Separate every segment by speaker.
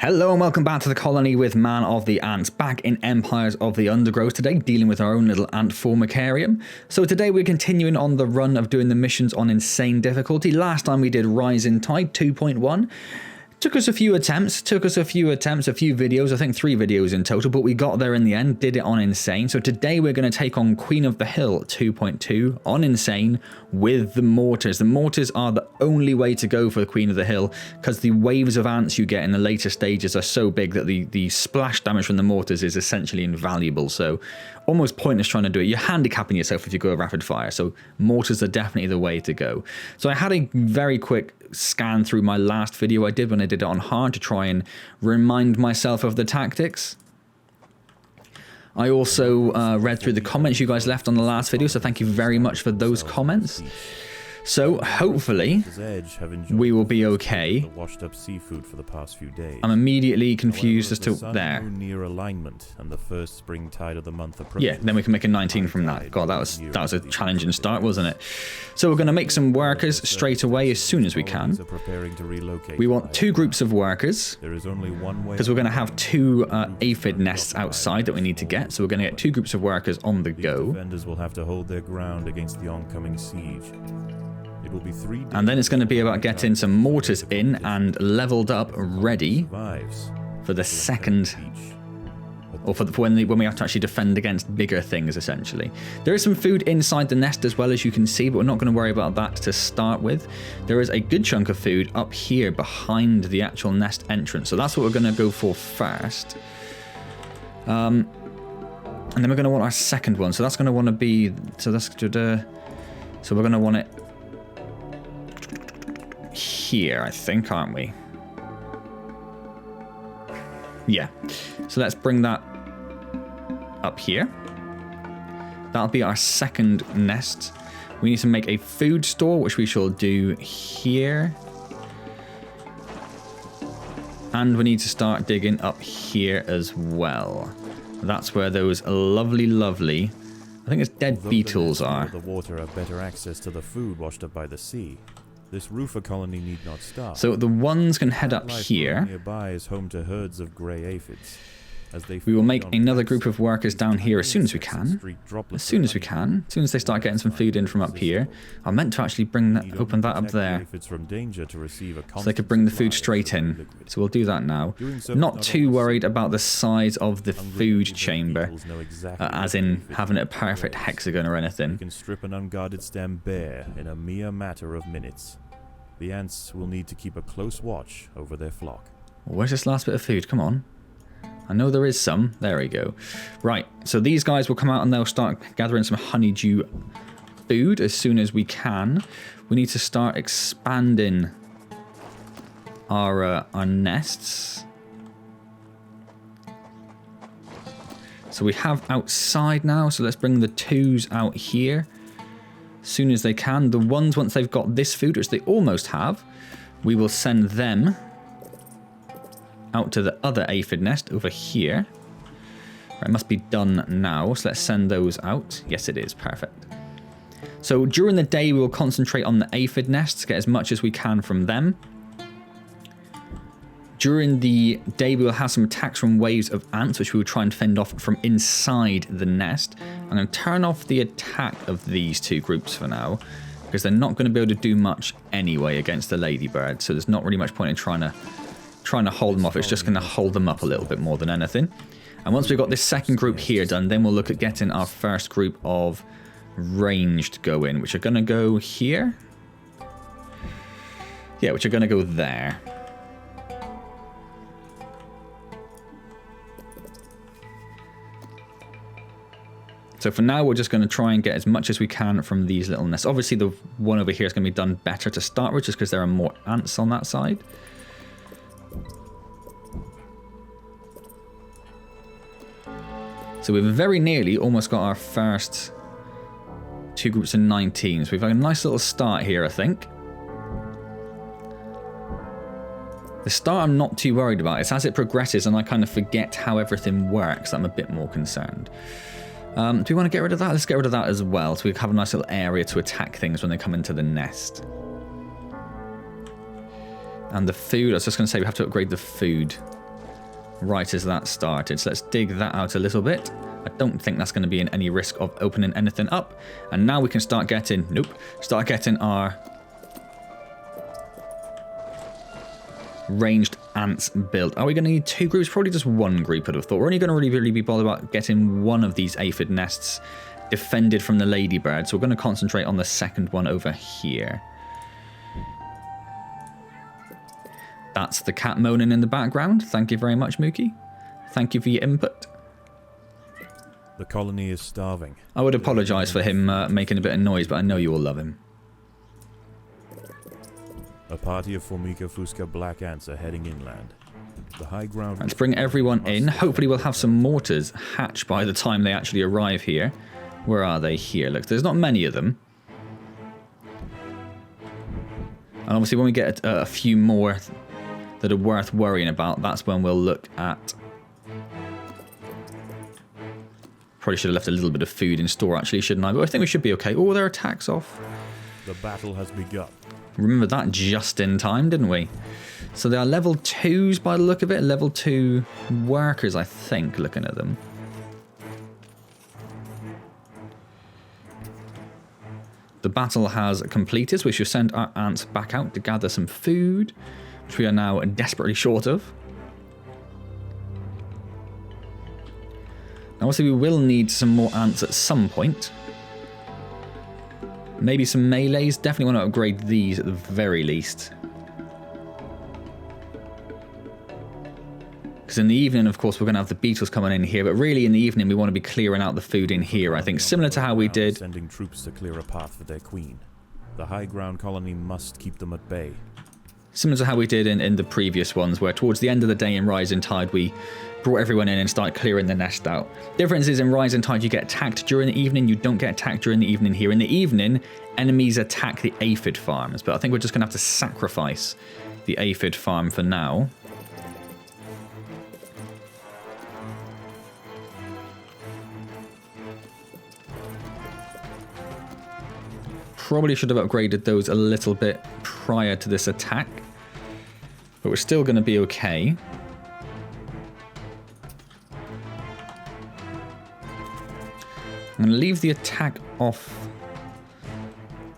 Speaker 1: Hello and welcome back to the colony with Man of the Ants, back in Empires of the Undergrowth today, dealing with our own little ant formicarium. So today we're continuing on the run of doing the missions on insane difficulty. Last time we did Rising Tide 2.1. Took us a few attempts, a few videos, I think 3 videos in total, but we got there in the end, did it on Insane. So today we're going to take on Queen of the Hill 2.2 on Insane with the mortars. The mortars are the only way to go for the Queen of the Hill, because the waves of ants you get in the later stages are so big that the splash damage from the mortars is essentially invaluable. So almost pointless trying to do it. You're handicapping yourself if you go rapid fire. So mortars are definitely the way to go. So I had a very quick scan through my last video I did when I did it on hard to try and remind myself of the tactics. I also read through the comments you guys left on the last video, so thank you very much for those comments. So hopefully we will be okay. I'm immediately confused as to there. Yeah, then we can make a 19 from that. God, that was a challenging start, wasn't it? So we're going to make some workers straight away as soon as we can. We want 2 groups of workers because we're going to have 2 aphid nests outside that we need to get. So we're going to get 2 groups of workers on the go.
Speaker 2: Defenders will have to hold their ground against the oncoming siege.
Speaker 1: And then it's going to be about getting some mortars in and leveled up, ready for the second, or for when we have to actually defend against bigger things, essentially. There is some food inside the nest as well, as you can see, but we're not going to worry about that to start with. There is a good chunk of food up here behind the actual nest entrance, so that's what we're going to go for first. And then we're going to want our second one, so that's going to want to be, so we're going to want it here, I think, aren't we? Yeah. So let's bring that up here. That'll be our second nest. We need to make a food store, which we shall do here. And we need to start digging up here as well. That's where those lovely, I think it's dead beetles are.
Speaker 2: The water have better access to the food washed up by the sea. This roofer colony need not stop.
Speaker 1: So the ones can head up here.
Speaker 2: Nearby is home to herds of grey aphids.
Speaker 1: We will make another group of workers down here as soon as we can. As soon as they start getting some food in from up here. I meant to actually open that up there, so they could bring the food straight in. So we'll do that now. Not too worried about the size of the food chamber, as in having a perfect hexagon or anything.
Speaker 2: You can strip an unguarded stem bare in a mere matter of minutes. The ants will need to keep a close watch over their flock.
Speaker 1: Where's this last bit of food? Come on. I know there is some. There we go. Right, so these guys will come out and they'll start gathering some honeydew food as soon as we can. We need to start expanding our nests. So we have outside now, so let's bring the 2s out here as soon as they can. The ones, once they've got this food, which they almost have, we will send them out to the other aphid nest over here. Right, it must be done now, so let's send those out. Yes, it is. Perfect. So during the day, we will concentrate on the aphid nests, get as much as we can from them. During the day, we will have some attacks from waves of ants, which we will try and fend off from inside the nest. I'm going to turn off the attack of these 2 groups for now, because they're not going to be able to do much anyway against the ladybird, so there's not really much point in trying to hold them off. It's just going to hold them up a little bit more than anything. And once we've got this second group here done, then we'll look at getting our first group of ranged go in, which are going to go here. Yeah, which are going to go there. So for now, we're just going to try and get as much as we can from these little nests. Obviously, the one over here is going to be done better to start with, just because there are more ants on that side. So we've very nearly almost got our first 2 groups of 19. So we've had a nice little start here, I think. The start I'm not too worried about. It's as it progresses and I kind of forget how everything works, I'm a bit more concerned. Do we want to get rid of that? Let's get rid of that as well, so we have a nice little area to attack things when they come into the nest. And the food, I was just going to say we have to upgrade the food. right as that started. So let's dig that out a little bit. I don't think that's going to be in any risk of opening anything up. And now we can start getting, start getting our ranged ants built. Are we going to need 2 groups? Probably just 1 group, I'd have thought. We're only going to really be bothered about getting one of these aphid nests defended from the ladybird. So we're going to concentrate on the second one over here. That's the cat moaning in the background. Thank you very much, Mookie. Thank you for your input.
Speaker 2: The colony is starving.
Speaker 1: I would apologise for him making a bit of noise, but I know you all love him.
Speaker 2: A party of Formica fusca black ants are heading inland. The high ground...
Speaker 1: Let's bring everyone in. Hopefully we'll have some mortars hatch by the time they actually arrive here. Where are they? Here. Look, there's not many of them. And obviously when we get a few more that are worth worrying about, that's when we'll look at... Probably should have left a little bit of food in store actually, shouldn't I? But I think we should be okay. Oh, their attack's off.
Speaker 2: The battle has begun.
Speaker 1: Remember that just in time, didn't we? So they are level 2s by the look of it. Level 2 workers, I think, looking at them. The battle has completed, so we should send our ants back out to gather some food, which we are now desperately short of. Now, obviously, we will need some more ants at some point. Maybe some melees. Definitely want to upgrade these at the very least. Because in the evening, of course, we're going to have the beetles coming in here. But really, in the evening, we want to be clearing out the food in here, I think. Similar to how we did...
Speaker 2: Sending troops to clear a path for their queen. The high ground colony must keep them at bay.
Speaker 1: Similar to how we did in the previous ones, where towards the end of the day in Rising Tide, we brought everyone in and started clearing the nest out. Difference is in Rising Tide, you get attacked during the evening. You don't get attacked during the evening here. In the evening, enemies attack the aphid farms. But I think we're just going to have to sacrifice the aphid farm for now. Probably should have upgraded those a little bit prior to this attack. But we're still going to be okay. I'm going to leave the attack off.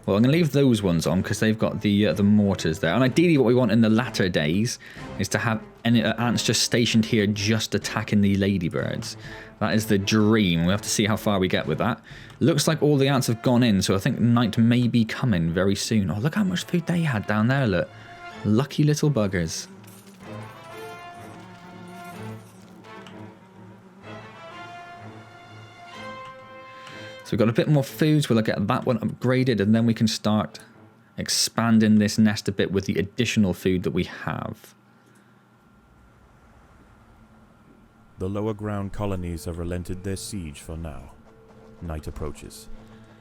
Speaker 1: Well, I'm going to leave those ones on because they've got the mortars there. And ideally what we want in the latter days is to have ants just stationed here just attacking the ladybirds. That is the dream. We'll have to see how far we get with that. Looks like all the ants have gone in, so I think night may be coming very soon. Oh, look how much food they had down there, look. Lucky little buggers. So we've got a bit more food, so we'll get that one upgraded, and then we can start expanding this nest a bit with the additional food that we have.
Speaker 2: The lower ground colonies have relented their siege for now. Night approaches,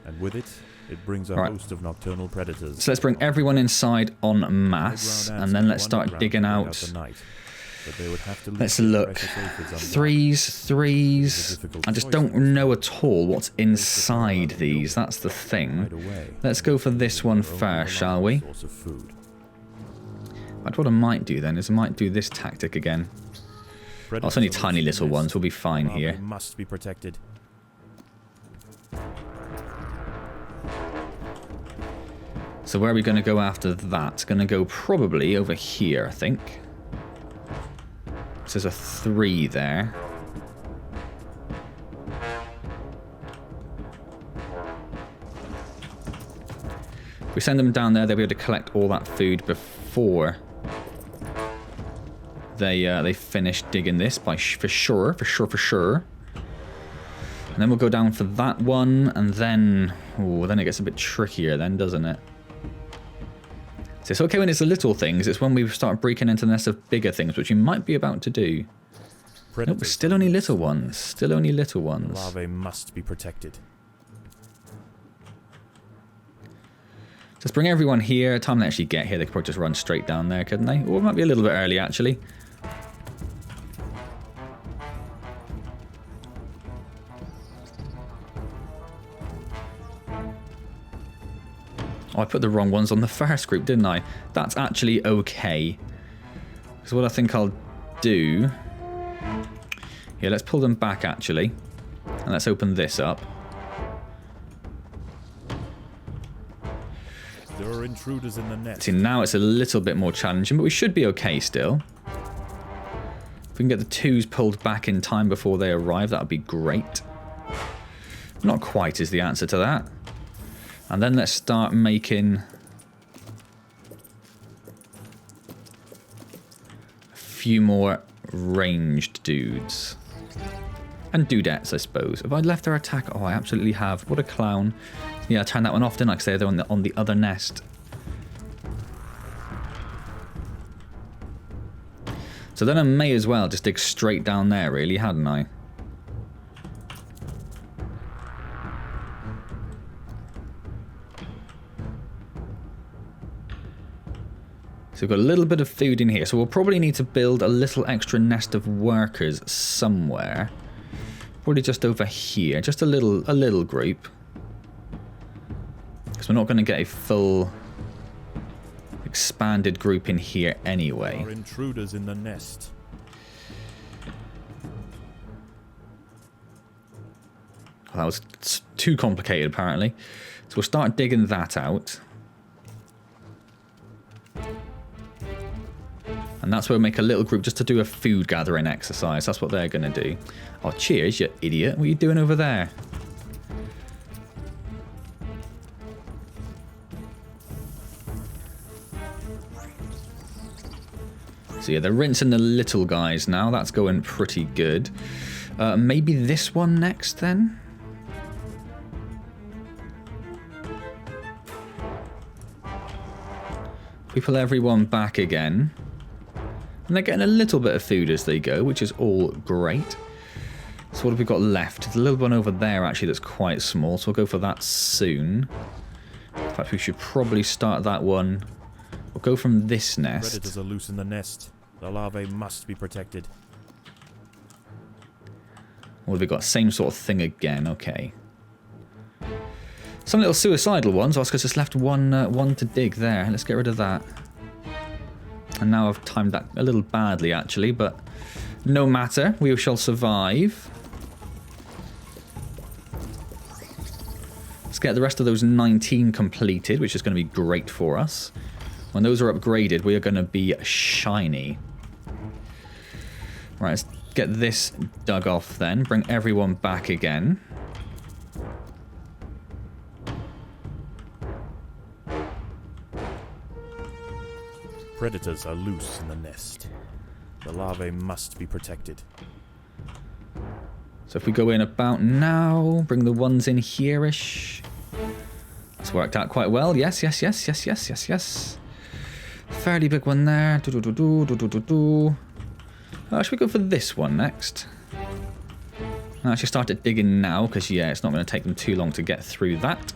Speaker 2: and with it, it brings a host of nocturnal predators.
Speaker 1: So let's bring everyone inside en masse, and then let's start digging out. Let's look. Threes. I just don't know at all what's inside these. That's the thing. Let's go for this one first, shall we? But what I might do then is I might do this tactic again. Oh, it's only tiny little ones. We'll be fine here.
Speaker 2: Must be protected.
Speaker 1: So where are we going to go after that? Going to go probably over here, I think. So there's a 3 there. If we send them down there, they'll be able to collect all that food before they finish digging this, for sure. And then we'll go down for that one, and then... Oh, then it gets a bit trickier then, doesn't it? So it's okay when it's the little things, it's when we start breaking into the nest of bigger things, which we might be about to do. Nope, still only little ones. Still only little ones.
Speaker 2: Larvae must be protected.
Speaker 1: Just bring everyone here. Time they actually get here, they could probably just run straight down there, couldn't they? Or it might be a little bit early, actually. Oh, I put the wrong ones on the first group, didn't I? That's actually okay. Because what I think I'll do Here, let's pull them back, actually. And let's open this up.
Speaker 2: There are intruders in the nest.
Speaker 1: See, now it's a little bit more challenging, but we should be okay still. If we can get the 2s pulled back in time before they arrive, that would be great. Not quite is the answer to that. And then let's start making a few more ranged dudes. And dudettes, I suppose. Have I left their attack? Oh, I absolutely have. What a clown. Yeah, I turned that one off, didn't I? Because they're on the other nest. So then I may as well just dig straight down there, really, hadn't I? So we've got a little bit of food in here. So we'll probably need to build a little extra nest of workers somewhere. Probably just over here. Just a little group. Because we're not going to get a full expanded group in here anyway.
Speaker 2: There are intruders in the nest.
Speaker 1: Well, that was too complicated, apparently. So we'll start digging that out. And that's where we make a little group just to do a food gathering exercise. That's what they're going to do. Oh, cheers, you idiot. What are you doing over there? So yeah, they're rinsing the little guys now. That's going pretty good. Maybe this one next then? We pull everyone back again. And they're getting a little bit of food as they go, which is all great. So what have we got left? There's a little one over there, actually, that's quite small. So we'll go for that soon. In fact, we should probably start that one. We'll go from this nest.
Speaker 2: Predators are loose in the nest. The larvae must be protected.
Speaker 1: What have we got? Same sort of thing again. Okay. Some little suicidal ones. Oscar's just left one to dig there. Let's get rid of that. And now I've timed that a little badly, actually, but no matter. We shall survive. Let's get the rest of those 19 completed, which is going to be great for us. When those are upgraded, we are going to be shiny. Right, let's get this dug off then. Bring everyone back again.
Speaker 2: Predators are loose in the nest. The larvae must be protected.
Speaker 1: So if we go in about now, bring the ones in here-ish. It's worked out quite well. Yes, yes, yes, yes, yes, yes, yes. Fairly big one there. Should we go for this one next? I'll actually start it digging now, because yeah, it's not going to take them too long to get through that.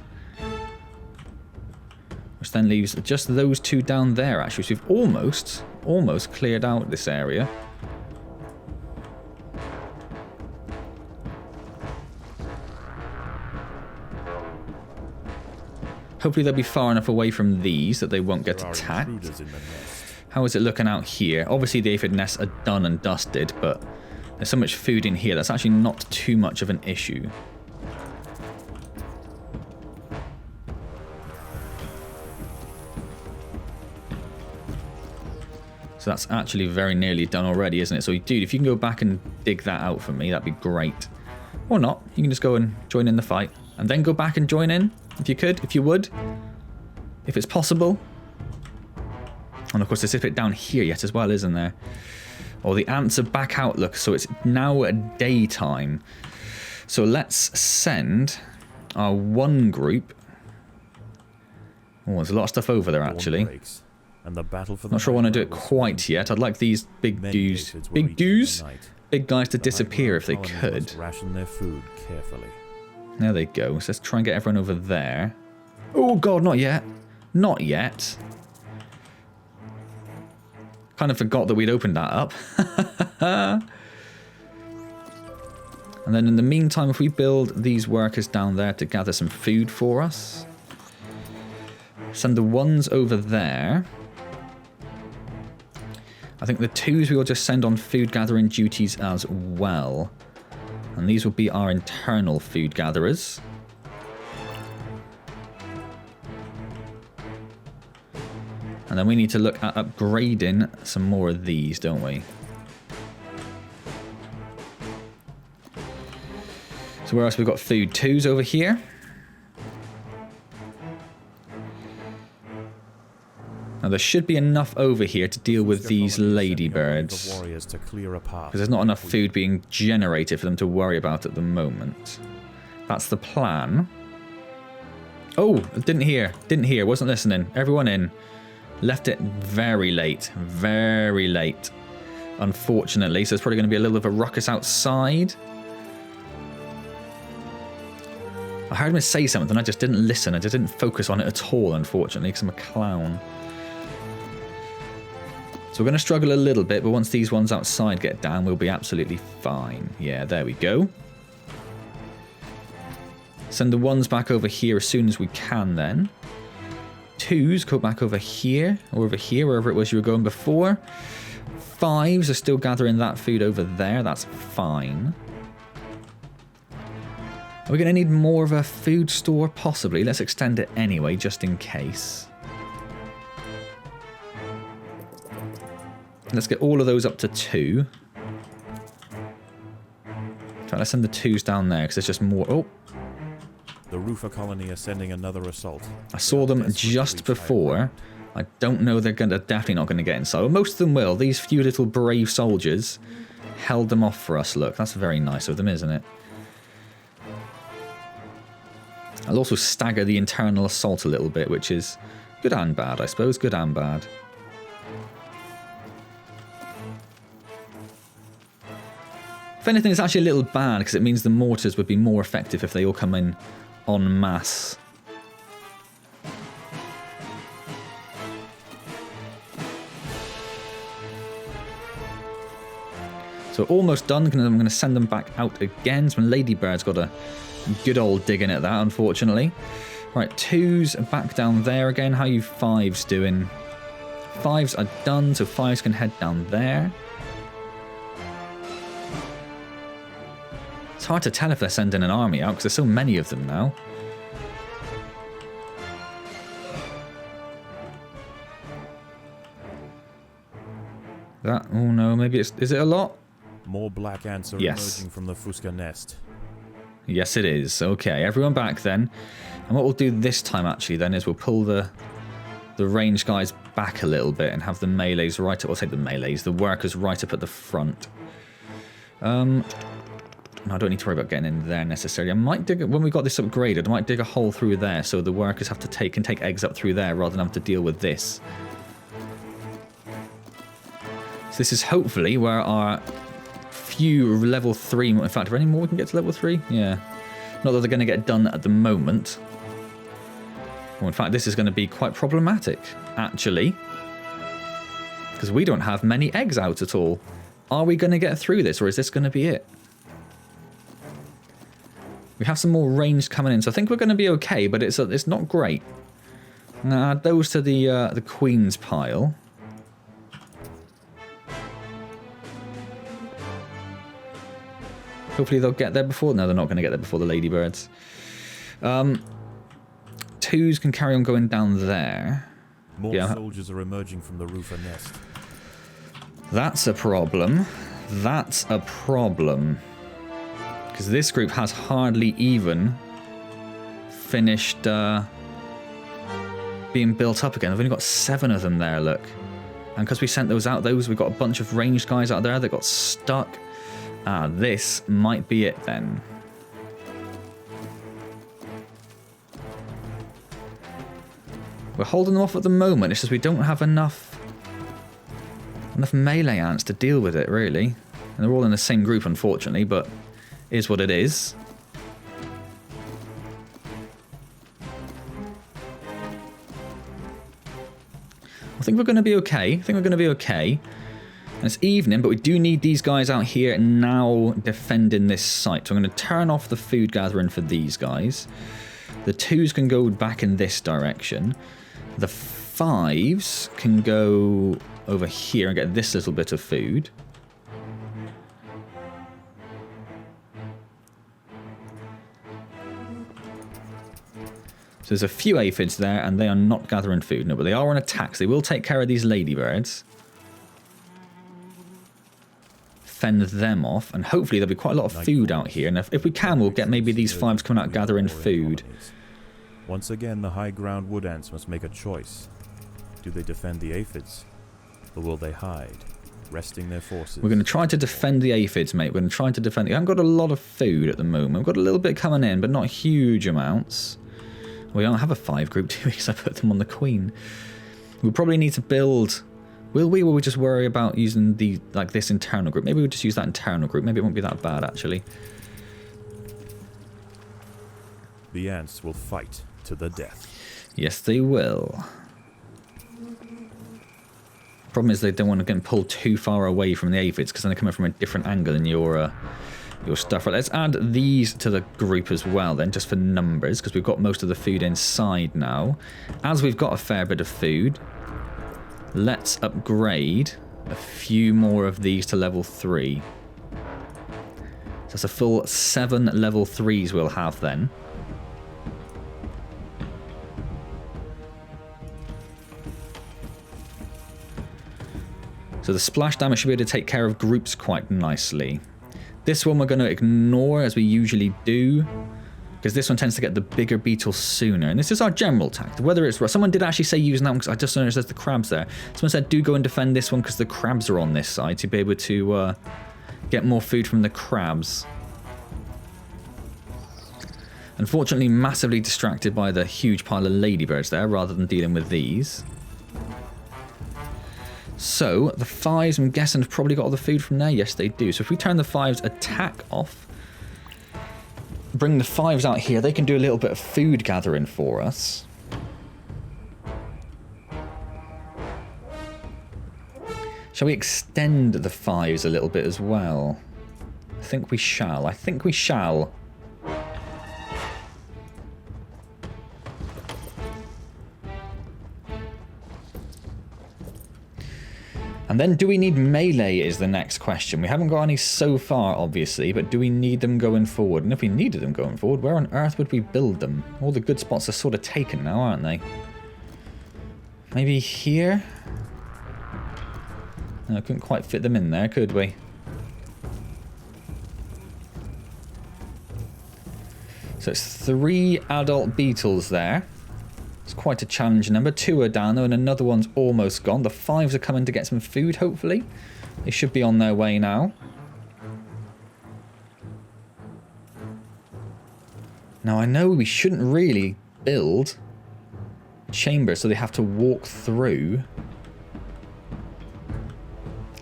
Speaker 1: Which then leaves just those 2 down there, actually. So we've almost cleared out this area. Hopefully they'll be far enough away from these that they won't get attacked. How is it looking out here? Obviously the aphid nests are done and dusted, but there's so much food in here that's actually not too much of an issue. So that's actually very nearly done already, isn't it? So dude, if you can go back and dig that out for me, that'd be great. Or not. You can just go and join in the fight. And then go back and join in, if you could, if you would. If it's possible. And of course there's a bit down here yet as well, isn't there? Oh, the ants are back out, look. So it's now daytime. So let's send our one group. Oh, there's a lot of stuff over there, actually.
Speaker 2: And the battle for
Speaker 1: Not sure I want to do it quite yet. I'd like these big dudes. Big dudes? Big guys to disappear if they could.
Speaker 2: Ration their food carefully.
Speaker 1: There they go. So let's try and get everyone over there. Oh god, not yet. Not yet. Kind of forgot that we'd opened that up. And then in the meantime, if we build these workers down there to gather some food for us. Send the ones over there. I think the 2s we will just send on food gathering duties as well. And these will be our internal food gatherers. And then we need to look at upgrading some more of these, don't we? So where else we've got food? 2s over here. Now there should be enough over here to deal with these ladybirds. Because there's not enough food being generated for them to worry about at the moment. That's the plan. Oh, didn't hear. Didn't hear. Wasn't listening. Everyone in. Left it very late. Very late. Unfortunately. So there's probably going to be a little bit of a ruckus outside. I heard him say something. I just didn't listen. I just didn't focus on it at all, unfortunately, because I'm a clown. So we're going to struggle a little bit, but once these ones outside get down, we'll be absolutely fine. Yeah, there we go. Send the 1s back over here as soon as we can then. 2s go back over here, or over here, wherever it was you were going before. 5s are still gathering that food over there. That's fine. Are we going to need more of a food store? Possibly. Let's extend it anyway, just in case. Let's get all of those up to 2. Let's send the 2s down there, because there's just more... Oh!
Speaker 2: The roofer colony are sending another assault.
Speaker 1: I saw them just before. I don't know they're definitely not going to get inside. Well, most of them will. These few little brave soldiers held them off for us. Look, that's very nice of them, isn't it? I'll also stagger the internal assault a little bit, which is good and bad, I suppose. Good and bad. If anything, it's actually a little bad, because it means the mortars would be more effective if they all come in en masse. So almost done. I'm going to send them back out again. So Ladybird's got a good old digging at that, unfortunately. Right, 2s back down there again. How are you 5s doing? 5s are done, so 5s can head down there. It's hard to tell if they're sending an army out because there's so many of them now. That, oh no, maybe it's, is it a lot?
Speaker 2: More black ants are emerging from the Fusca nest.
Speaker 1: Yes, it is. Okay, everyone back then. And what we'll do this time actually then is we'll pull the range guys back a little bit and have the melees right up, I'll take the melees, the workers right up at the front. I don't need to worry about getting in there necessarily. I might dig, when we got this upgraded, I might dig a hole through there so the workers have to take eggs up through there rather than have to deal with this. So this is hopefully where our few level 3, in fact, are there any more we can get to level 3? Yeah. Not that they're going to get done at the moment. Well, in fact, this is going to be quite problematic, actually. Because we don't have many eggs out at all. Are we going to get through this, or is this going to be it? We have some more range coming in, so I think we're going to be okay, but it's not great. Now add those to the Queen's pile. Hopefully they'll get there before... No, they're not going to get there before the Ladybirds. 2s can carry on going down there.
Speaker 2: More soldiers are emerging from the roofer nest.
Speaker 1: That's a problem. That's a problem. Because this group has hardly even finished being built up again. I've only got 7 of them there, look. And because we sent those out, we've got a bunch of ranged guys out there that got stuck. This might be it then. We're holding them off at the moment. It's just we don't have enough melee ants to deal with it, really. And they're all in the same group, unfortunately, but is what it is. I think we're going to be okay. And it's evening, but we do need these guys out here now defending this site. So I'm going to turn off the food gathering for these guys. The 2s can go back in this direction. The 5s can go over here and get this little bit of food. So there's a few aphids there, and they are not gathering food. No, but they are on attack, so they will take care of these ladybirds. Fend them off, and hopefully there'll be quite a lot of food out here. And if we can, we'll get maybe these 5s coming out gathering food.
Speaker 2: Once again, the high ground wood ants must make a choice. Do they defend the aphids, or will they hide, resting their forces? We're
Speaker 1: going to try to defend the aphids, mate. We're going to try to defend. We haven't got a lot of food at the moment. We've got a little bit coming in, but not huge amounts. We don't have a 5 group, do we? Because I put them on the queen. We'll probably need to build... Will we? Or will we just worry about using the this internal group? Maybe we'll just use that internal group. Maybe it won't be that bad, actually.
Speaker 2: The ants will fight to the death.
Speaker 1: Yes, they will. Problem is they don't want to get pulled too far away from the aphids, because then they're coming from a different angle in your stuff. Right, let's add these to the group as well then, just for numbers, because we've got most of the food inside now. As we've got a fair bit of food, let's upgrade a few more of these to level 3. So that's a full 7 level 3s we'll have then. So the splash damage should be able to take care of groups quite nicely. This one we're going to ignore, as we usually do, because this one tends to get the bigger beetles sooner. And this is our general tactic. Whether it's... Someone did actually say using that one, because I just noticed there's the crabs there. Someone said do go and defend this one because the crabs are on this side, to be able to get more food from the crabs. Unfortunately, massively distracted by the huge pile of ladybirds there, rather than dealing with these. So, the 5s, I'm guessing, have probably got all the food from there. Yes, they do. So if we turn the 5's attack off, bring the 5s out here, they can do a little bit of food gathering for us. Shall we extend the 5s a little bit as well? I think we shall. I think we shall. And then, do we need melee is the next question. We haven't got any so far, obviously, but do we need them going forward? And if we needed them going forward, where on earth would we build them? All the good spots are sort of taken now, aren't they? Maybe here? No, I couldn't quite fit them in there, could we? So it's 3 adult beetles there. It's quite a challenging number. 2 are down though, and another one's almost gone. The 5s are coming to get some food, hopefully. They should be on their way now. Now, I know we shouldn't really build chambers so they have to walk through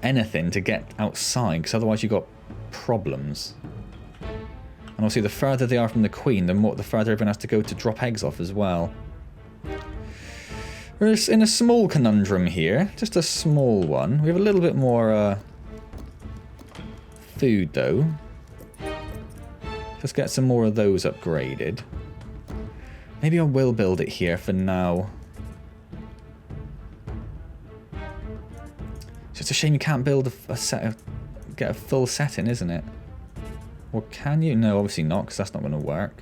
Speaker 1: anything to get outside, because otherwise you've got problems. And obviously the further they are from the queen, the further everyone has to go to drop eggs off as well. We're in a small conundrum here, just a small one. We have a little bit more food though. Let's get some more of those upgraded. Maybe I will build it here for now. It's just a shame you can't build a set of, get a full set in, isn't it? Or can you? No, obviously not, because that's not going to work.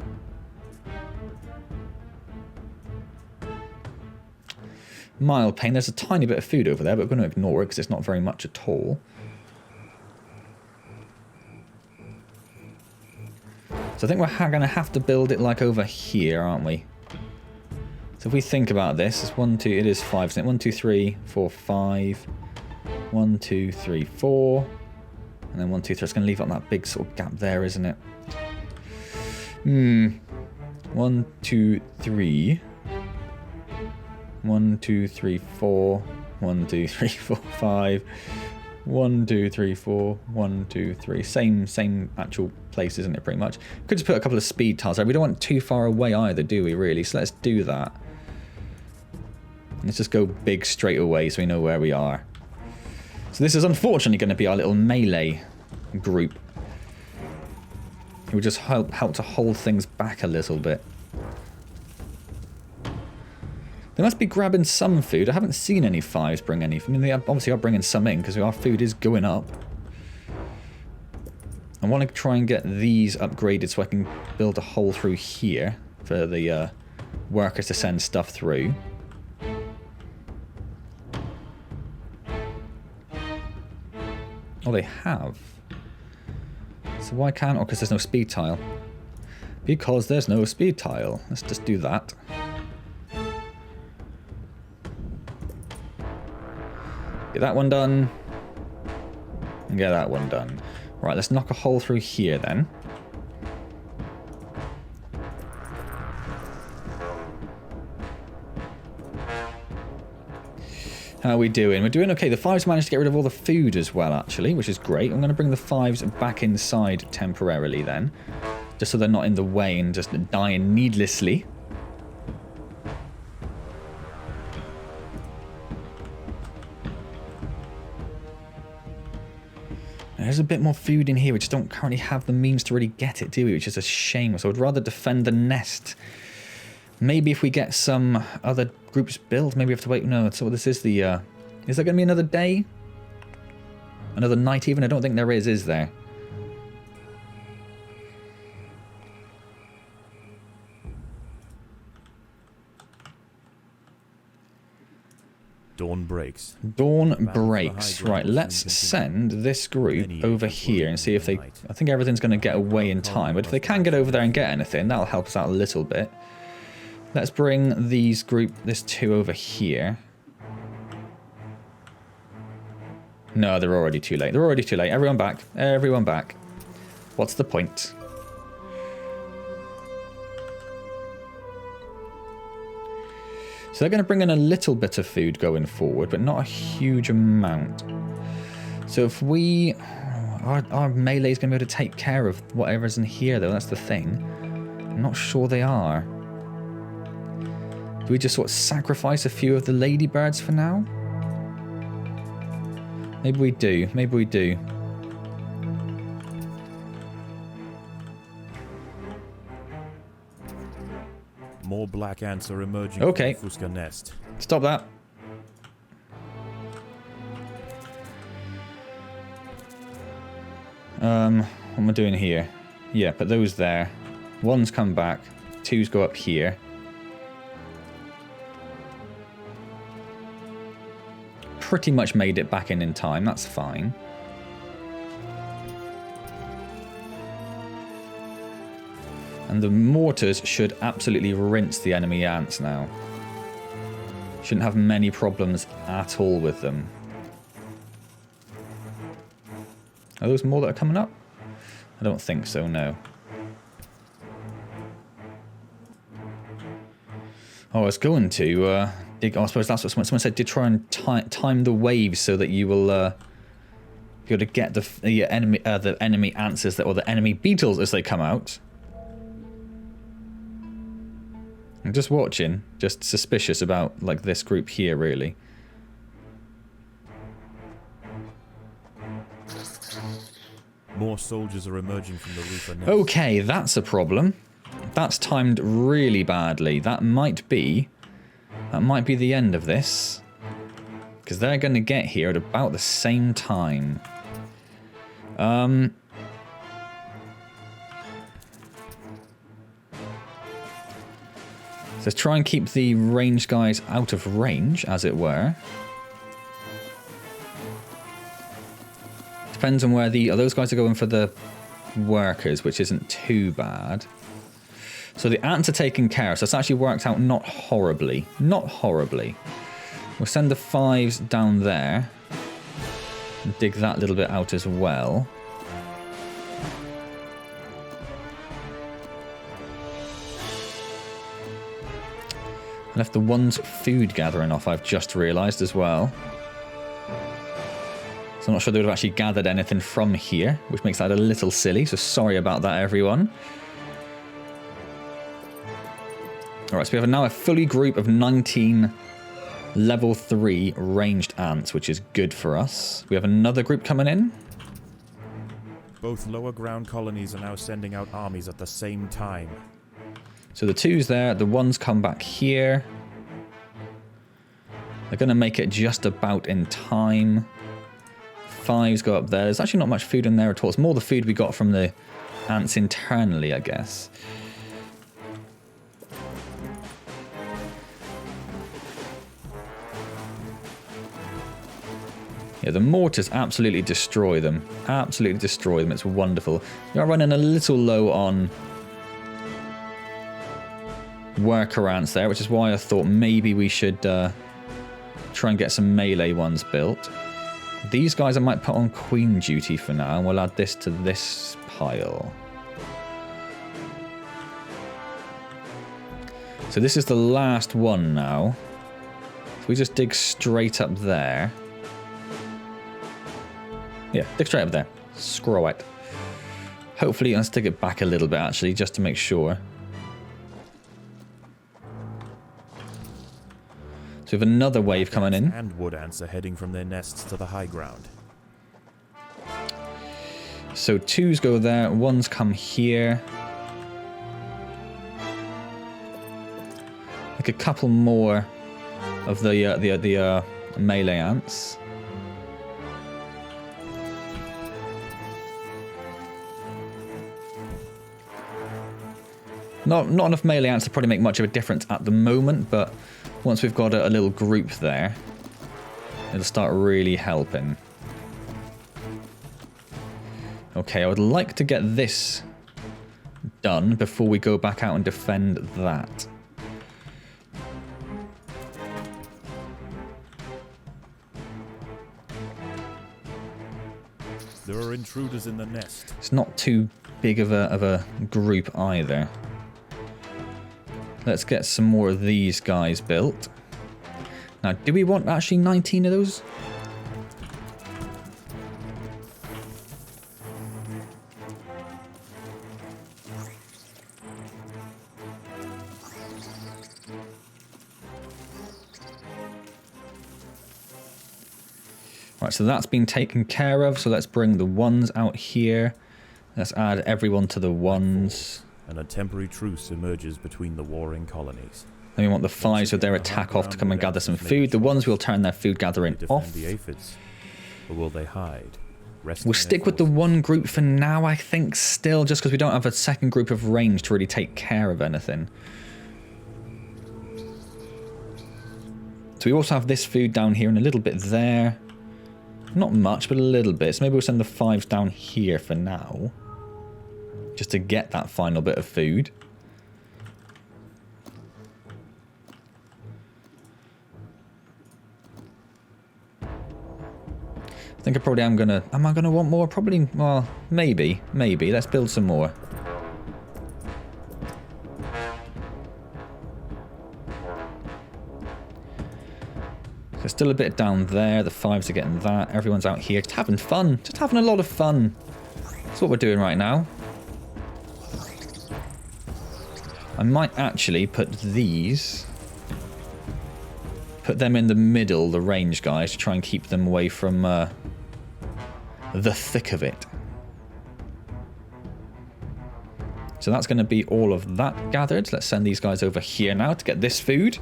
Speaker 1: Mild pain. There's a tiny bit of food over there, but we're going to ignore it because it's not very much at all. So I think we're going to have to build it like over here, aren't we? So if we think about this, it's 1, 2, it is 5, isn't it? 1, 2, 3, 4, 5. 1, 2, 3, 4. And then 1, 2, 3. It's going to leave out that big sort of gap there, isn't it? 1, 2, 3. 1, 2, 3, 4. 1, 2, 3, 4, 5. 1, 2, 3, 4. 1, 2, 3. Same actual place, isn't it, pretty much? Could just put a couple of speed tiles there. We don't want too far away either, do we, really? So let's do that. Let's just go big straight away so we know where we are. So this is unfortunately going to be our little melee group. It will just help to hold things back a little bit. They must be grabbing some food. I haven't seen any 5s bring any. I mean, they obviously are bringing some in because our food is going up. I want to try and get these upgraded so I can build a hole through here for the workers to send stuff through. Oh, they have. So why can't... Oh, because there's no speed tile. Because there's no speed tile. Let's just do that. Get that one done. And get that one done. Right, let's knock a hole through here then. How are we doing? We're doing okay. The 5s managed to get rid of all the food as well, actually, which is great. I'm going to bring the 5s back inside temporarily then. Just so they're not in the way and just dying needlessly. There's a bit more food in here. We just don't currently have the means to really get it, do we? Which is a shame. So I'd rather defend the nest. Maybe if we get some other groups built, maybe we have to wait. No, so this is the... is there going to be another day? Another night even? I don't think there is there?
Speaker 2: Dawn breaks.
Speaker 1: Dawn breaks. Right, let's send this group over here and see if they... I think everything's going to get away in time, but if they can get over there and get anything, that'll help us out a little bit. Let's bring this 2 over here. No, they're already too late. They're already too late. Everyone back. Everyone back. What's the point? So they're going to bring in a little bit of food going forward, but not a huge amount. So if we... Our melee is going to be able to take care of whatever's in here, though. That's the thing. I'm not sure they are. Do we just sort of sacrifice a few of the ladybirds for now? Maybe we do. Maybe we do.
Speaker 2: More black ants are emerging
Speaker 1: okay.
Speaker 2: from the Fuska nest.
Speaker 1: Stop that. What am I doing here? Yeah, put those there. 1's come back. 2's go up here. Pretty much made it back in time. That's fine. And the mortars should absolutely rinse the enemy ants now. Shouldn't have many problems at all with them. Are those more that are coming up? I don't think so, no. Oh, I was going to dig... Oh, I suppose that's what someone said. Did try and time the waves so that you will be able to get the enemy ants or the enemy beetles as they come out. I'm just watching, just suspicious about like this group here, really.
Speaker 2: More soldiers are emerging from the roof.
Speaker 1: Okay, that's a problem. That's timed really badly. That might be the end of this, because they're going to get here at about the same time. So let's try and keep the ranged guys out of range, as it were. Depends on where those guys are going for the workers, which isn't too bad. So the ants are taken care of, so it's actually worked out not horribly. Not horribly. We'll send the 5s down there. And dig that little bit out as well. I left the 1's food gathering off, I've just realised as well. So I'm not sure they would have actually gathered anything from here, which makes that a little silly, so sorry about that, everyone. Alright, so we have now a fully group of 19 level 3 ranged ants, which is good for us. We have another group coming in.
Speaker 2: Both lower ground colonies are now sending out armies at the same time.
Speaker 1: So the 2's there, the 1's come back here. They're going to make it just about in time. 5s go up there. There's actually not much food in there at all. It's more the food we got from the ants internally, I guess. Yeah, the mortars absolutely destroy them. Absolutely destroy them. It's wonderful. We are running a little low on worker ants there, which is why I thought maybe we should try and get some melee ones built. These guys I might put on queen duty for now, and we'll add this to this pile. So this is the last one now. If we just dig straight up there. Yeah, dig straight up there. Screw it. Hopefully, let's dig it back a little bit actually, just to make sure. So we have another wave coming in.
Speaker 2: And wood ants are heading from their nests to the high ground.
Speaker 1: So 2s go there, 1s come here. Like a couple more of the melee ants. Not enough melee ants to probably make much of a difference at the moment, but once we've got a little group there, it'll start really helping. Okay, I would like to get this done before we go back out and defend that.
Speaker 2: There are intruders in the nest.
Speaker 1: It's not too big of a group either. Let's get some more of these guys built. Now, do we want actually 19 of those? Right, so that's been taken care of. So let's bring the 1s out here. Let's add everyone to the 1s.
Speaker 2: And a temporary truce emerges between the warring colonies.
Speaker 1: Then we want the 5s with their attack off to come and gather some food. The 1s will turn their food gathering off.
Speaker 2: The aphids, or will they hide?
Speaker 1: We'll stick with the 1 group for now, I think, still, just because we don't have a second group of range to really take care of anything. So we also have this food down here and a little bit there. Not much, but a little bit. So maybe we'll send the 5s down here for now. Just to get that final bit of food. I think I probably am gonna... Am I gonna want more? Probably... Well, maybe. Maybe. Let's build some more. There's still a bit down there. The 5s are getting that. Everyone's out here. Just having fun. Just having a lot of fun. That's what we're doing right now. I might actually put these... Put them in the middle, the range guys, to try and keep them away from the thick of it. So that's going to be all of that gathered. Let's send these guys over here now to get this food.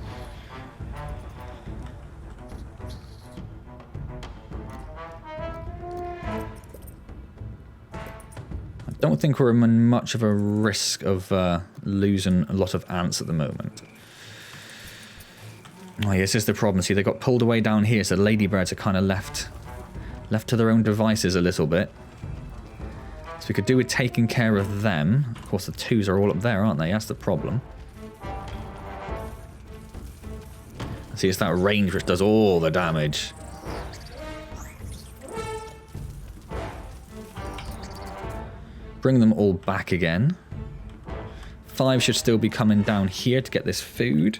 Speaker 1: I don't think we're in much of a risk of losing a lot of ants at the moment. Oh, yes, this is the problem. See, they got pulled away down here, so the ladybirds are kind of left to their own devices a little bit. So we could do with taking care of them. Of course, the 2s are all up there, aren't they? That's the problem. See, it's that range which does all the damage. Bring them all back again. 5 should still be coming down here to get this food.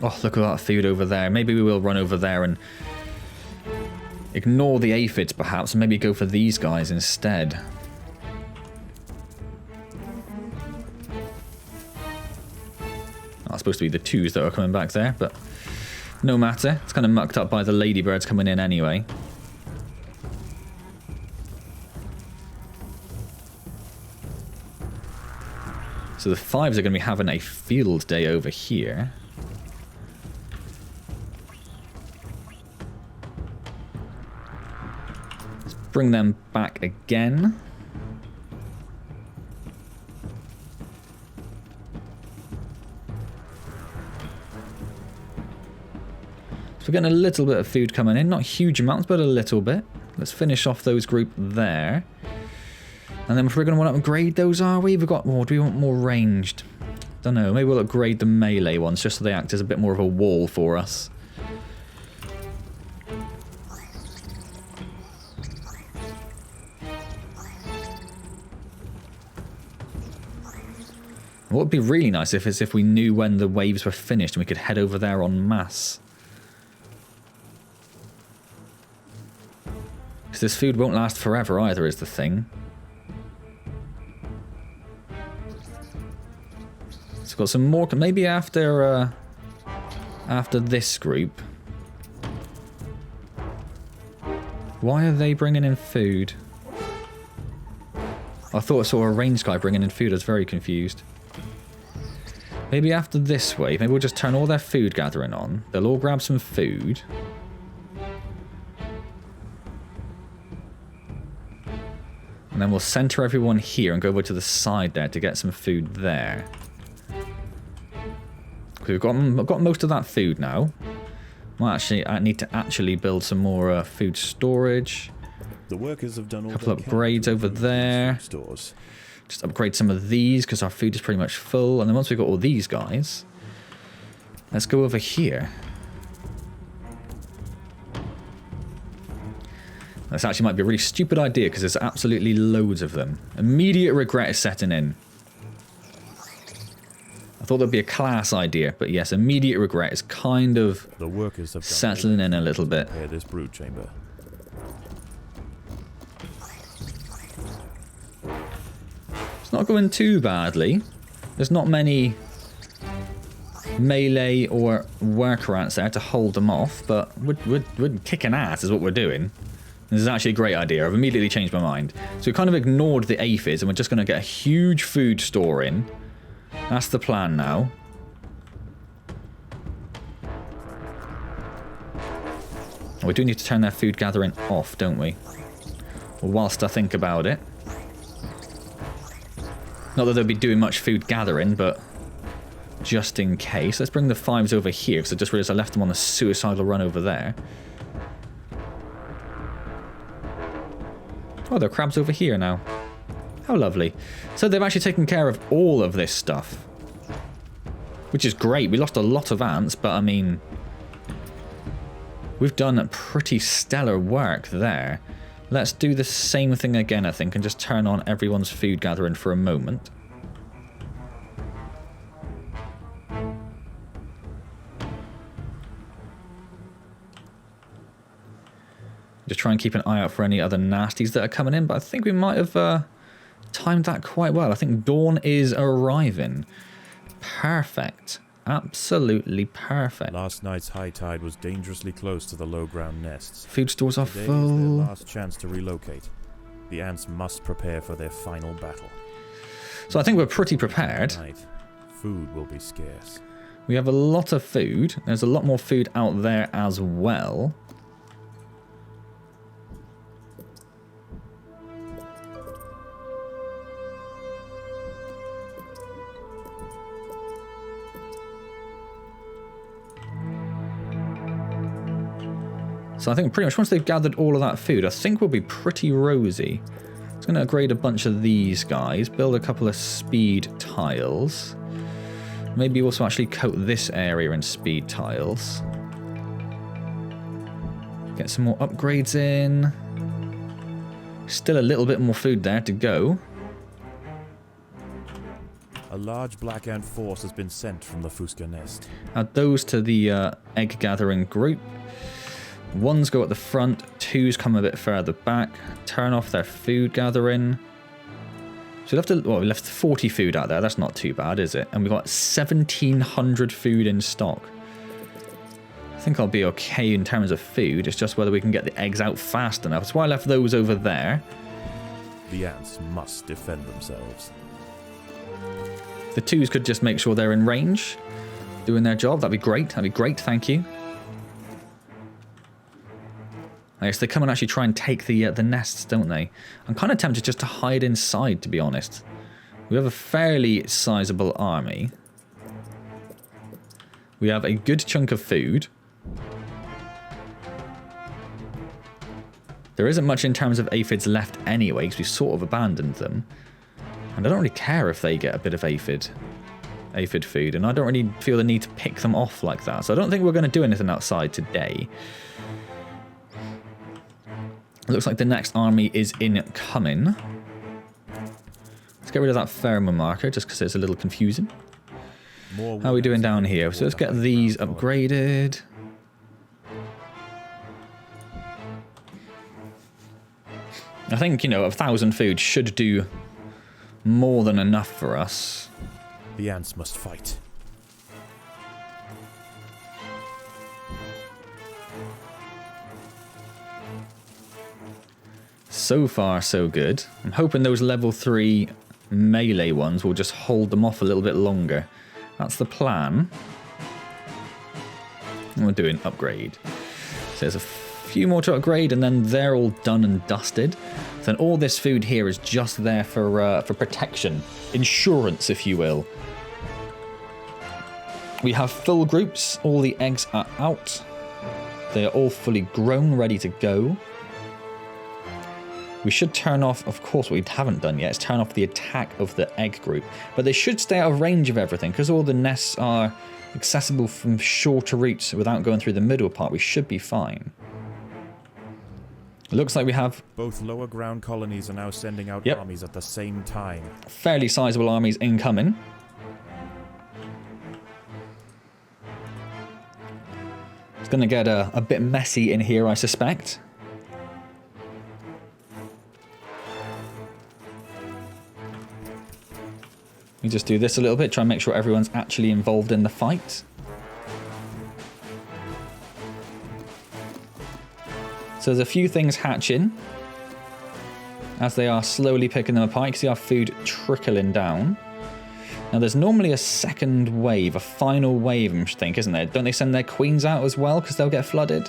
Speaker 1: Oh, look at that food over there. Maybe we will run over there and ignore the aphids, perhaps, and maybe go for these guys instead. That's supposed to be the 2s that are coming back there, but no matter. It's kind of mucked up by the ladybirds coming in anyway. So So the 5s are going to be having a field day over here. Let's bring them back again. So we're getting a little bit of food coming in. Not huge amounts, but a little bit. Let's finish off those group there. And then if we're going to want to upgrade those, are we? We've got more. Do we want more ranged? Don't know. Maybe we'll upgrade the melee ones just so they act as a bit more of a wall for us. What would be really nice if we knew when the waves were finished and we could head over there en masse. Because this food won't last forever either is the thing. So got some more, maybe after this group. Why are they bringing in food? I thought I saw a ranged guy bringing in food. I was very confused. Maybe after this wave, maybe we'll just turn all their food gathering on. They'll all grab some food. And then we'll center everyone here and go over to the side there to get some food there. We've got most of that food now. Well, I need to actually build some more food storage.
Speaker 2: The workers have done all
Speaker 1: a couple of upgrades over there.
Speaker 2: Stores.
Speaker 1: Just upgrade some of these because our food is pretty much full. And then once we've got all these guys, let's go over here. This actually might be a really stupid idea because there's absolutely loads of them. Immediate regret is setting in. I thought that'd be a class idea, but yes, immediate regret is kind of
Speaker 2: the workers have
Speaker 1: settling in a little bit.
Speaker 2: Prepare this brood chamber.
Speaker 1: It's not going too badly. There's not many melee or worker ants there to hold them off, but we're kicking ass is what we're doing. This is actually a great idea. I've immediately changed my mind. So we kind of ignored the aphids and we're just going to get a huge food store in. That's the plan now. We do need to turn their food gathering off, don't we? Well, whilst I think about it. Not that they'll be doing much food gathering, but just in case. Let's bring the 5s over here, because I just realised I left them on a suicidal run over there. Oh, there are crabs over here now. How lovely. So they've actually taken care of all of this stuff. Which is great. We lost a lot of ants, but I mean, we've done pretty stellar work there. Let's do the same thing again, I think, and just turn on everyone's food gathering for a moment. Just try and keep an eye out for any other nasties that are coming in, but I think we might have timed that quite well. I think dawn is arriving. Perfect. Absolutely perfect.
Speaker 2: Last night's high tide was dangerously close to the low ground nests.
Speaker 1: Food stores are
Speaker 2: Today
Speaker 1: full.
Speaker 2: is their last chance to relocate. The ants must prepare for their final battle.
Speaker 1: So I think we're pretty prepared.
Speaker 2: Tonight, food will be scarce.
Speaker 1: We have a lot of food. There's a lot more food out there as well. So I think pretty much once they've gathered all of that food, I think we'll be pretty rosy. I'm going to upgrade a bunch of these guys, build a couple of speed tiles. Maybe also actually coat this area in speed tiles. Get some more upgrades in. Still a little bit more food there to go.
Speaker 2: A large black ant force has been sent from the Fuska nest.
Speaker 1: Add those to the egg gathering group. 1s go at the front, 2s come a bit further back. Turn off their food gathering. So we left 40 food out there. That's not too bad, is it? And we've got 1,700 food in stock. I think I'll be okay in terms of food. It's just whether we can get the eggs out fast enough. That's why I left those over there.
Speaker 2: The ants must defend themselves.
Speaker 1: the 2s could just make sure they're in range, doing their job, that'd be great. That'd be great, thank you. I guess they come and actually try and take the nests, don't they? I'm kind of tempted just to hide inside, to be honest. We have a fairly sizable army. We have a good chunk of food. There isn't much in terms of aphids left anyway, because we've sort of abandoned them. And I don't really care if they get a bit of aphid food, and I don't really feel the need to pick them off like that. So I don't think we're going to do anything outside today. It looks like the next army is incoming. Let's get rid of that pheromone marker, just because it's a little confusing. How are we doing down here? So let's get these upgraded. I think, you know, 1,000 food should do more than enough for us.
Speaker 2: The ants must fight.
Speaker 1: So far, so good. I'm hoping those level 3 melee ones will just hold them off a little bit longer. That's the plan. And we're doing upgrade. So there's a few more to upgrade, and then they're all done and dusted. So then all this food here is just there for protection. Insurance, if you will. We have full groups. All the eggs are out. They are all fully grown, ready to go. We should turn off, of course, what we haven't done yet, is turn off the attack of the egg group. But they should stay out of range of everything, because all the nests are accessible from shorter routes without going through the middle part. We should be fine. It looks like we have...
Speaker 2: Both lower ground colonies are now sending out armies at the same time.
Speaker 1: Fairly sizable armies incoming. It's going to get a bit messy in here, I suspect. We just do this a little bit, try and make sure everyone's actually involved in the fight. So there's a few things hatching as they are slowly picking them apart. You can see our food trickling down. Now there's normally a second wave, a final wave, I think, isn't there? Don't they send their queens out as well because they'll get flooded?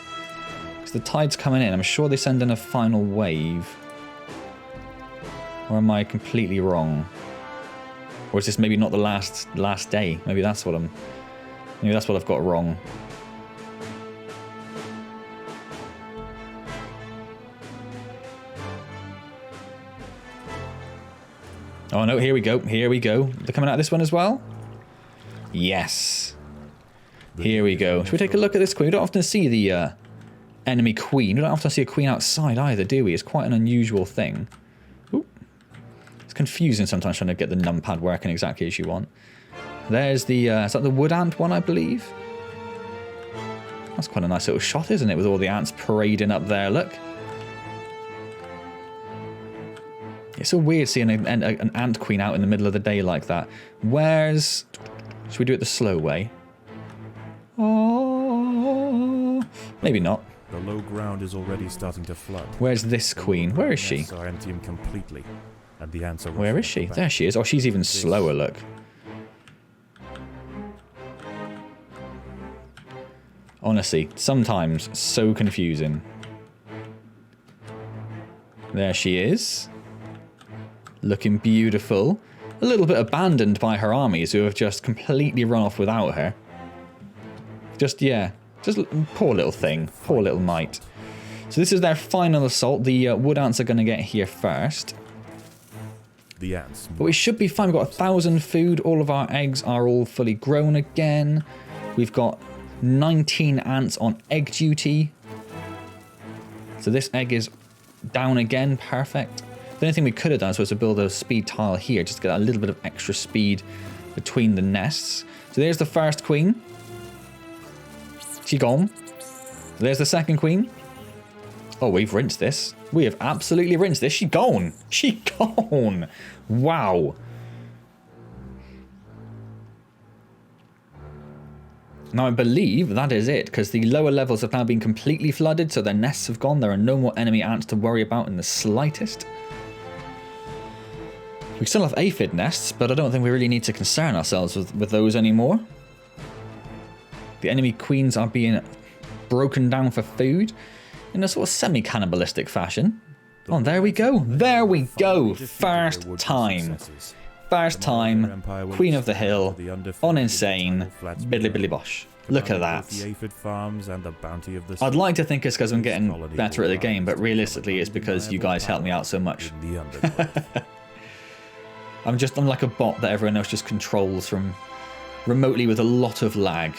Speaker 1: Because the tide's coming in. I'm sure they send in a final wave. Or am I completely wrong? Or is this maybe not the last day? Maybe that's what I've got wrong. Oh no, here we go. Here we go. They're coming out this one as well? Yes. Here we go. Should we take a look at this queen? We don't often see the enemy queen. We don't often see a queen outside either, do we? It's quite an unusual thing. Confusing sometimes trying to get the numpad working exactly as you want. There's the, is that the wood ant one, I believe? That's quite a nice little shot, isn't it? With all the ants parading up there, look. It's so weird seeing an ant queen out in the middle of the day like that. Where's... Should we do it the slow way? Oh, maybe not.
Speaker 2: The low ground is already starting to flood.
Speaker 1: Where's this queen? Where is she?
Speaker 2: Are emptying completely. And the ants are
Speaker 1: Where is she? There she is. Oh, she's even slower, look. Honestly, sometimes so confusing. There she is. Looking beautiful. A little bit abandoned by her armies who have just completely run off without her. Just, yeah. Just poor little thing. Poor little mite. So this is their final assault. The wood ants are going to get here first.
Speaker 2: The ants.
Speaker 1: But we should be fine. We've got 1,000 food. All of our eggs are all fully grown again. We've got 19 ants on egg duty. So this egg is down again. Perfect. The only thing we could have done was to build a speed tile here, just to get a little bit of extra speed between the nests. So there's the first queen. She gone. There's the second queen. Oh, we've rinsed this. We have absolutely rinsed this. She gone. She gone. Wow. Now, I believe that is it, because the lower levels have now been completely flooded, so their nests have gone. There are no more enemy ants to worry about in the slightest. We still have aphid nests, but I don't think we really need to concern ourselves with those anymore. The enemy queens are being broken down for food in a sort of semi-cannibalistic fashion. Oh, there we go. There we go. First time. First time. Queen of the Hill. On Insane. Biddly billy bosh. Look at that. I'd like to think it's because I'm getting better at the game, but realistically it's because you guys helped me out so much. I'm like a bot that everyone else just controls from remotely with a lot of lag.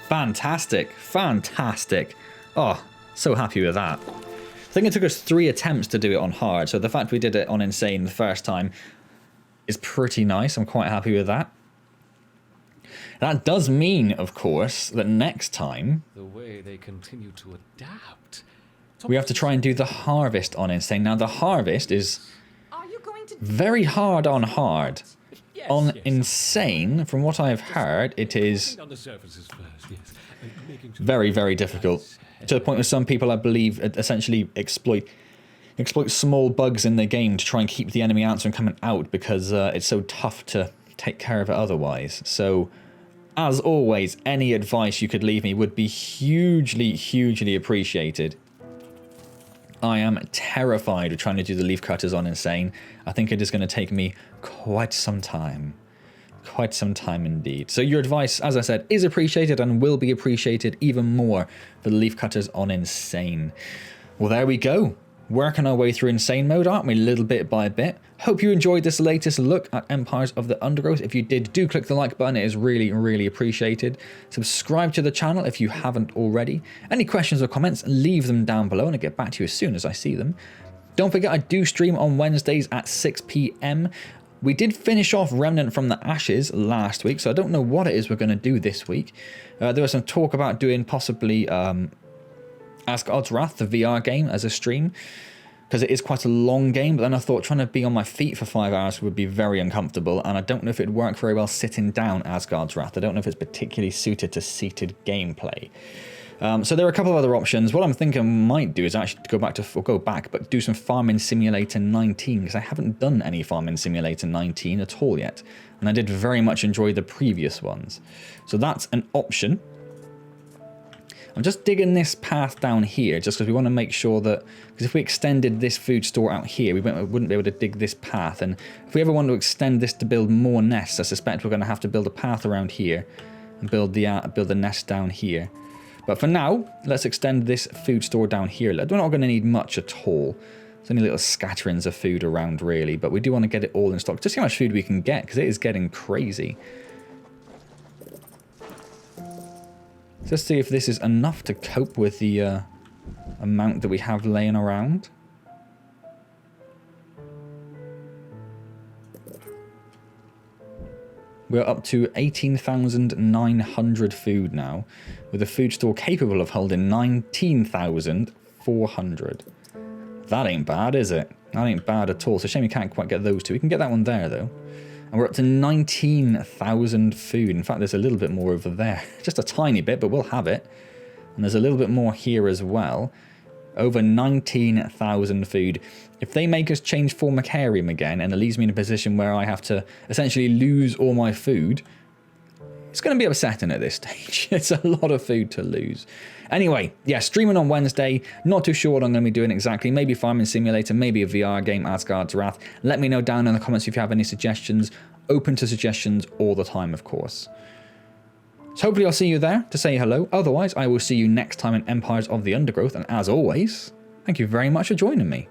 Speaker 1: Fantastic. Fantastic. Oh, so happy with that. I think it took us 3 attempts to do it on hard, so the fact we did it on insane the first time is pretty nice. I'm quite happy with that. That does mean, of course, that next time
Speaker 3: the way they continue to adapt,
Speaker 1: we have to try and do the harvest on insane. Now the harvest is very hard on hard. On insane, from what I've heard, it is very, very difficult. To the point where some people, I believe, essentially exploit small bugs in the game to try and keep the enemy ants from coming out because it's so tough to take care of it otherwise. So, as always, any advice you could leave me would be hugely, hugely appreciated. I am terrified of trying to do the leaf cutters on insane. I think it is going to take me quite some time. Quite some time indeed. So your advice, as I said, is appreciated and will be appreciated even more for the leaf cutters on insane. Well, there we go. Working our way through insane mode, aren't we? Little bit by bit. Hope you enjoyed this latest look at Empires of the Undergrowth. If you did, do click the like button. It is really, really appreciated. Subscribe to the channel if you haven't already. Any questions or comments, leave them down below and I'll get back to you as soon as I see them. Don't forget, I do stream on Wednesdays at 6 PM. We did finish off Remnant from the Ashes last week, so I don't know what it is we're going to do this week. There was some talk about doing possibly Asgard's Wrath, the VR game, as a stream, because it is quite a long game, but then I thought trying to be on my feet for 5 hours would be very uncomfortable, and I don't know if it'd work very well sitting down Asgard's Wrath. I don't know if it's particularly suited to seated gameplay. So there are a couple of other options. What I'm thinking I might do is actually go back, but do some Farming Simulator 19, because I haven't done any Farming Simulator 19 at all yet, and I did very much enjoy the previous ones. So that's an option. I'm just digging this path down here, just because we want to make sure that, because if we extended this food store out here, we wouldn't be able to dig this path, and if we ever want to extend this to build more nests, I suspect we're going to have to build a path around here, and build the nest down here. But for now, let's extend this food store down here. We're not going to need much at all. There's only little scatterings of food around, really. But we do want to get it all in stock. Just see how much food we can get, because it is getting crazy. Let's see if this is enough to cope with the amount that we have laying around. We're up to 18,900 food now, with a food store capable of holding 19,400. That ain't bad, is it? That ain't bad at all. It's a shame we can't quite get those two. We can get that one there, though. And we're up to 19,000 food. In fact, there's a little bit more over there. Just a tiny bit, but we'll have it. And there's a little bit more here as well. Over 19,000 food. If they make us change Formicarium again, and it leaves me in a position where I have to essentially lose all my food, it's going to be upsetting at this stage. It's a lot of food to lose. Anyway, yeah, streaming on Wednesday. Not too sure what I'm going to be doing exactly. Maybe Farming Simulator, maybe a VR game, Asgard's Wrath. Let me know down in the comments if you have any suggestions. Open to suggestions all the time, of course. So hopefully I'll see you there to say hello. Otherwise, I will see you next time in Empires of the Undergrowth. And as always, thank you very much for joining me.